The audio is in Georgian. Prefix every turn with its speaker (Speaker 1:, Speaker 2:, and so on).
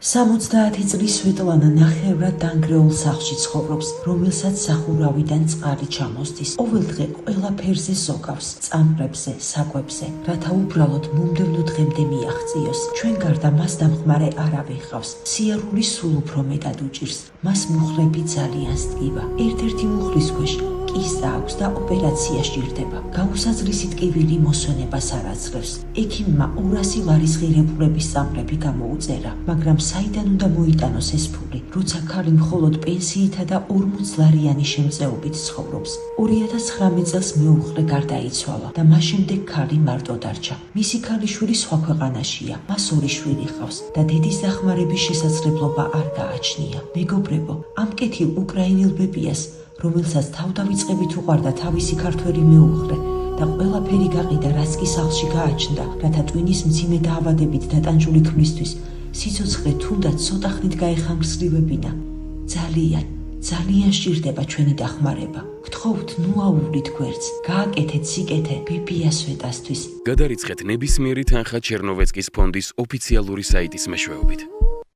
Speaker 1: 70 წლის სვეტლანა ნახევრად დანგრეულ სახლში ცხოვრობს, რომელსაც სახურავიდან წყალი ჩამოსდის. ყოველდღე ყველაფერზე ზოგავს, წამყრებზე, საკვებზე, რათა უბრალოდ მომდევნო დღემდე მიაღწიოს. ჩვენ გარდა მას დამხმარე არავინ ჰყავს. სიარული სულ უფრო მეტად უჭირს. მას მუხლები ძალიან სდგება. ერთ-ერთი მუხლის ქვეშ კისტა აქვს და ოპერაცია სჭირდება. გაუსაძრისი ტკივილი მოსვენებას არ აძლევს. ექიმმა 200 ლარის ღირებულების წამყრები გამოუწერა, მაგრამ საიდან უნდა მოიტანოს ეს ფული, როცა ქალი მხოლოდ პენსიითა და 40 ლარიანი შემწეობით ცხოვრობს. 2019 წელს მეუღლე გარდაიცვალა და მას შემდეგ ქალი მარტო დარჩა. მისი ქალიშვილი სხვა ქვეყანაშია, მას 2 შვილი ჰყავს და დედის დახმარების შესაძლებლობა არ გააჩნია. მეგობრებო, ამ კეთილ უკრაინელ ბებიას, რომელსაც თავდავიწყებით უყვარდა თავისი ქართველი მეუღლე და ყველაფერი გაყიდა, რაც კი სახლში გააჩნდა, რათა ტვინის მძიმე დაავადებით დატანჯული ქმრისთვის სიცოცხლე თუნდაც ცოტა ხნით გაეხანგრძლივებინა. ძალიან სჭირდება ჩვენი დახმარება. გთხოვთ, ნუ აუვლით გვერდს, გააკეთეთ სიკეთე ბებიას სვეტასთვის.
Speaker 2: გადარიცხეთ ნებისმიერი თანხა ჩერნოვეცკის ფონდის ოფიციალური საიტის მეშვეობით.